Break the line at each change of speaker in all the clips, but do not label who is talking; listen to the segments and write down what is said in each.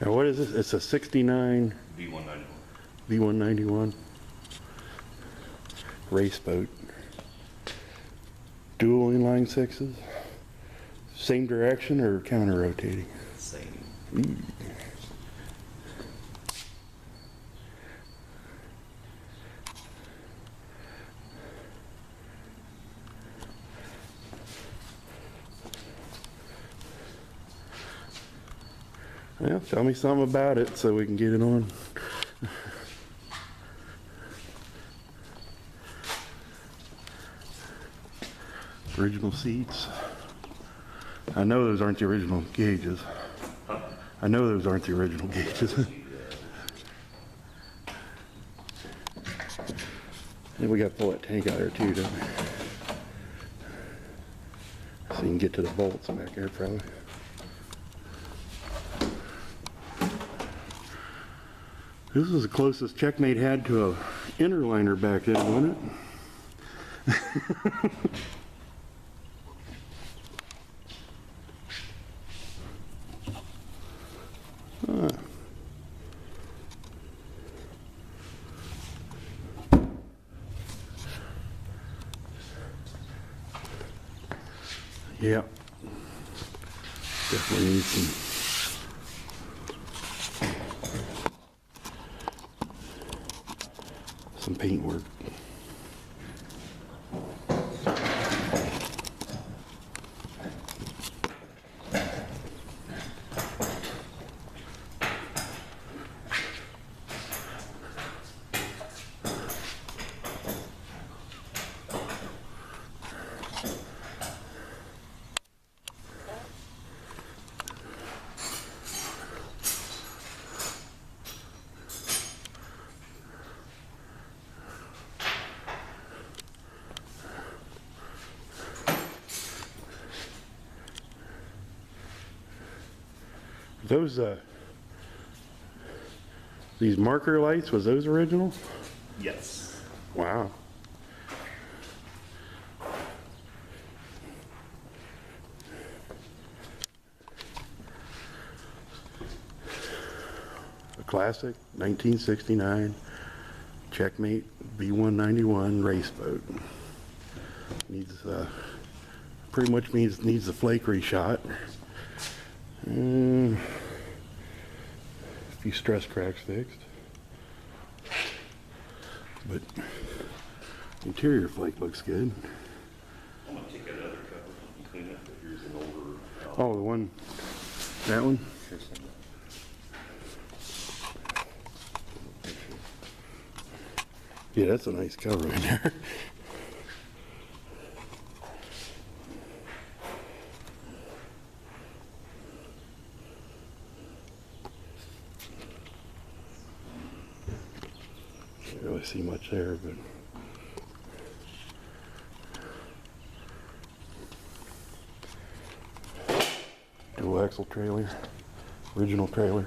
Now what is this? It's a 69
V191.
V191 Raceboat. Dual inline sixes. Same direction or counter rotating?
Same.
Well, tell me something about it so we can get it on. Original seats. I know those aren't the original gauges. I know those aren't the original gauges. And we got to pull that tank out there too, don't we? So you can get to the bolts back there probably. This is the closest Checkmate had to a interliner back then, wasn't it? Yeah. Definitely needs some paint work. Those, these marker lights, was those original?
Yes.
Wow. A classic 1969 Checkmate V191 Raceboat. Needs, pretty much needs the flake reshot. A few stress cracks fixed, but interior flake looks good.
I'm gonna take that other cover and clean it, but here's an older.
Oh, the one, that one? Yeah, that's a nice cover in there. Can't really see much there, but dual axle trailer, original trailer.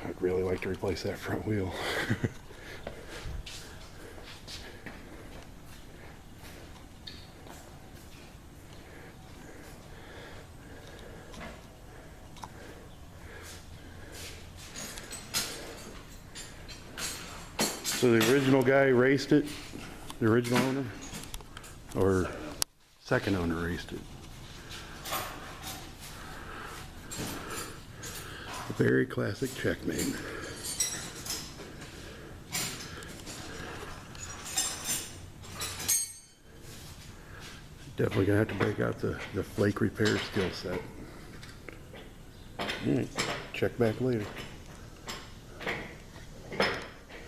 I'd really like to replace that front wheel. So the original guy raced it, the original owner, or second owner raced it. A very classic Checkmate. Definitely gonna have to break out the flake repair skill set. All right, check back later.